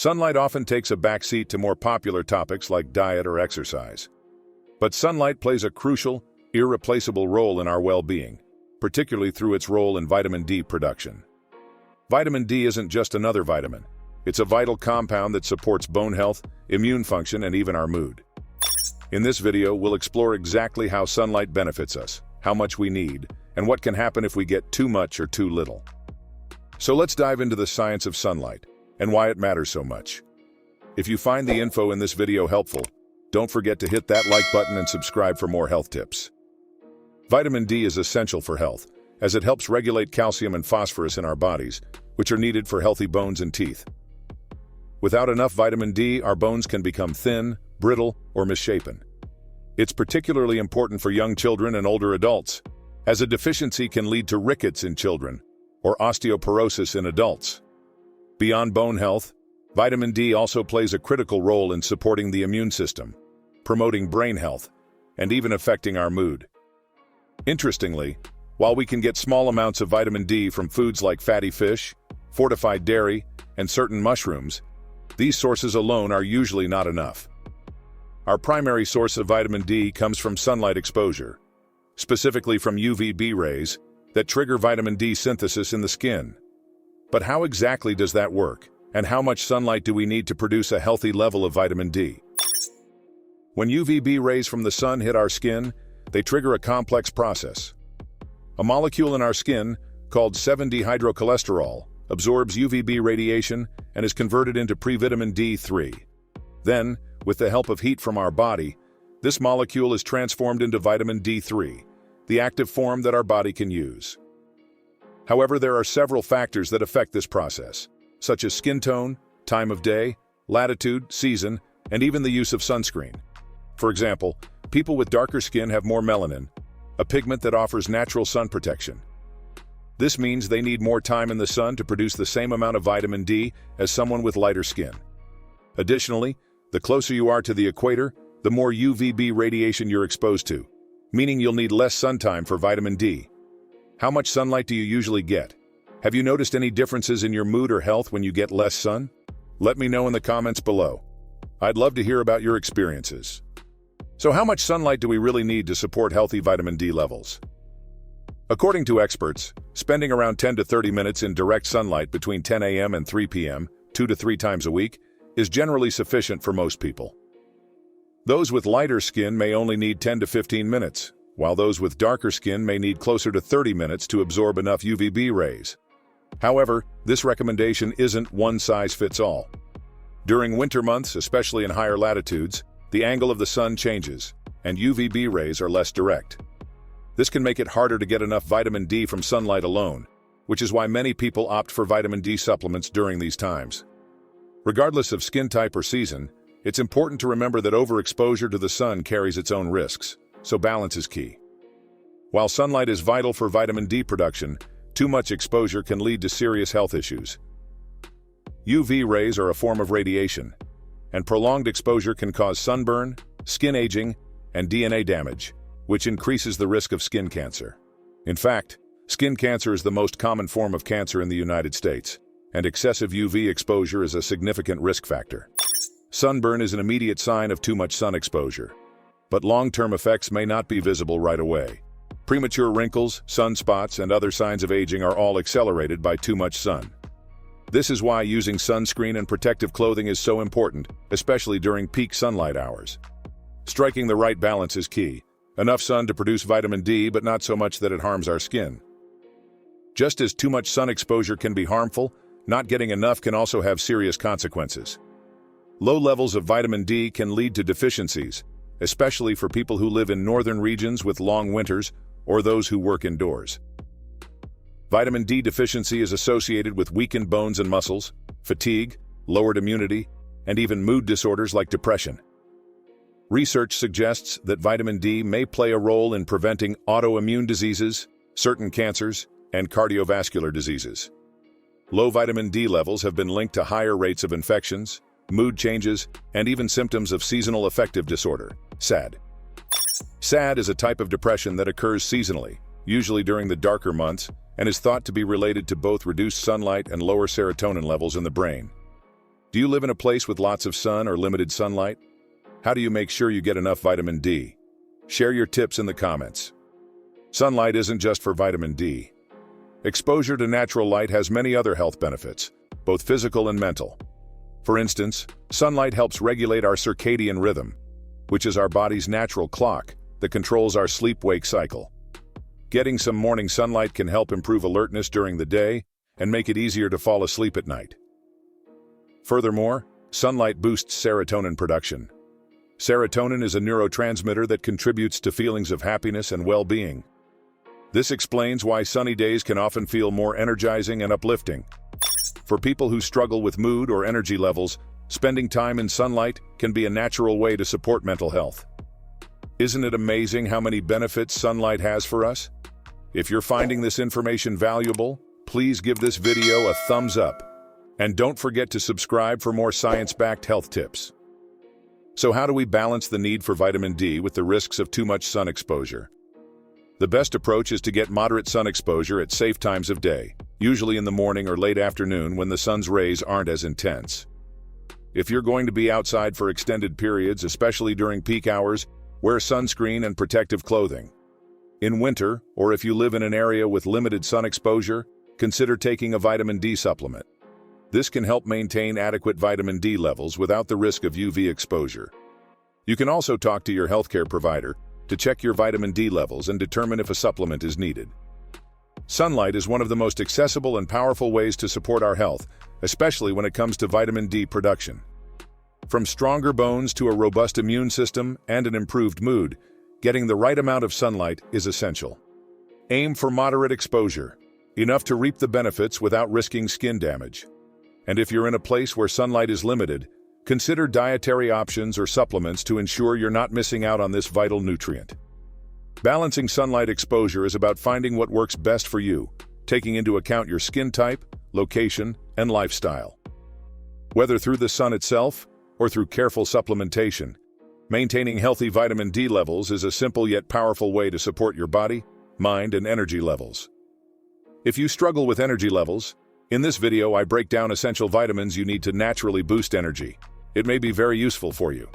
Sunlight often takes a backseat to more popular topics like diet or exercise. But sunlight plays a crucial, irreplaceable role in our well-being, particularly through its role in vitamin D production. Vitamin D isn't just another vitamin. It's a vital compound that supports bone health, immune function, and even our mood. In this video, we'll explore exactly how sunlight benefits us, how much we need, and what can happen if we get too much or too little. So let's dive into the science of sunlight and why it matters so much. If you find the info in this video helpful, don't forget to hit that like button and subscribe for more health tips. Vitamin D is essential for health, as it helps regulate calcium and phosphorus in our bodies, which are needed for healthy bones and teeth. Without enough vitamin D, our bones can become thin, brittle, or misshapen. It's particularly important for young children and older adults, as a deficiency can lead to rickets in children or osteoporosis in adults. Beyond bone health, vitamin D also plays a critical role in supporting the immune system, promoting brain health, and even affecting our mood. Interestingly, while we can get small amounts of vitamin D from foods like fatty fish, fortified dairy, and certain mushrooms, these sources alone are usually not enough. Our primary source of vitamin D comes from sunlight exposure, specifically from UVB rays that trigger vitamin D synthesis in the skin. But how exactly does that work, and how much sunlight do we need to produce a healthy level of vitamin D? When UVB rays from the sun hit our skin, they trigger a complex process. A molecule in our skin, called 7-dehydrocholesterol, absorbs UVB radiation and is converted into pre-vitamin D3. Then, with the help of heat from our body, this molecule is transformed into vitamin D3, the active form that our body can use. However, there are several factors that affect this process, such as skin tone, time of day, latitude, season, and even the use of sunscreen. For example, people with darker skin have more melanin, a pigment that offers natural sun protection. This means they need more time in the sun to produce the same amount of vitamin D as someone with lighter skin. Additionally, the closer you are to the equator, the more UVB radiation you're exposed to, meaning you'll need less sun time for vitamin D. How much sunlight do you usually get? Have you noticed any differences in your mood or health when you get less sun? Let me know in the comments below. I'd love to hear about your experiences. So how much sunlight do we really need to support healthy vitamin D levels? According to experts, spending around 10 to 30 minutes in direct sunlight between 10 a.m. and 3 p.m., 2 to 3 times a week, is generally sufficient for most people. Those with lighter skin may only need 10 to 15 minutes, while those with darker skin may need closer to 30 minutes to absorb enough UVB rays. However, this recommendation isn't one size fits all. During winter months, especially in higher latitudes, the angle of the sun changes, and UVB rays are less direct. This can make it harder to get enough vitamin D from sunlight alone, which is why many people opt for vitamin D supplements during these times. Regardless of skin type or season, it's important to remember that overexposure to the sun carries its own risks, so balance is key. While sunlight is vital for vitamin D production, too much exposure can lead to serious health issues. UV rays are a form of radiation, and prolonged exposure can cause sunburn, skin aging, and DNA damage, which increases the risk of skin cancer. In fact, skin cancer is the most common form of cancer in the United States, and excessive UV exposure is a significant risk factor. Sunburn is an immediate sign of too much sun exposure, but long-term effects may not be visible right away. Premature wrinkles, sunspots, and other signs of aging are all accelerated by too much sun. This is why using sunscreen and protective clothing is so important, especially during peak sunlight hours. Striking the right balance is key. Enough sun to produce vitamin D, but not so much that it harms our skin. Just as too much sun exposure can be harmful, not getting enough can also have serious consequences. Low levels of vitamin D can lead to deficiencies, especially for people who live in northern regions with long winters or those who work indoors. Vitamin D deficiency is associated with weakened bones and muscles, fatigue, lowered immunity, and even mood disorders like depression. Research suggests that vitamin D may play a role in preventing autoimmune diseases, certain cancers, and cardiovascular diseases. Low vitamin D levels have been linked to higher rates of infections, mood changes, and even symptoms of seasonal affective disorder, SAD. SAD is a type of depression that occurs seasonally, usually during the darker months, and is thought to be related to both reduced sunlight and lower serotonin levels in the brain. Do you live in a place with lots of sun or limited sunlight? How do you make sure you get enough vitamin D? Share your tips in the comments. Sunlight isn't just for vitamin D. Exposure to natural light has many other health benefits, both physical and mental. For instance, sunlight helps regulate our circadian rhythm, which is our body's natural clock that controls our sleep-wake cycle. Getting some morning sunlight can help improve alertness during the day and make it easier to fall asleep at night. Furthermore, sunlight boosts serotonin production. Serotonin is a neurotransmitter that contributes to feelings of happiness and well-being. This explains why sunny days can often feel more energizing and uplifting. For people who struggle with mood or energy levels, spending time in sunlight can be a natural way to support mental health. Isn't it amazing how many benefits sunlight has for us? If you're finding this information valuable, please give this video a thumbs up. And don't forget to subscribe for more science-backed health tips. So how do we balance the need for vitamin D with the risks of too much sun exposure? The best approach is to get moderate sun exposure at safe times of day, usually in the morning or late afternoon when the sun's rays aren't as intense. If you're going to be outside for extended periods, especially during peak hours, wear sunscreen and protective clothing. In winter, or if you live in an area with limited sun exposure, consider taking a vitamin D supplement. This can help maintain adequate vitamin D levels without the risk of UV exposure. You can also talk to your healthcare provider to check your vitamin D levels and determine if a supplement is needed. Sunlight is one of the most accessible and powerful ways to support our health, especially when it comes to vitamin D production. From stronger bones to a robust immune system and an improved mood, getting the right amount of sunlight is essential. Aim for moderate exposure, enough to reap the benefits without risking skin damage. And if you're in a place where sunlight is limited, consider dietary options or supplements to ensure you're not missing out on this vital nutrient. Balancing sunlight exposure is about finding what works best for you, taking into account your skin type, location, and lifestyle. Whether through the sun itself or through careful supplementation, maintaining healthy vitamin D levels is a simple yet powerful way to support your body, mind, and energy levels. If you struggle with energy levels, in this video I break down essential vitamins you need to naturally boost energy. It may be very useful for you.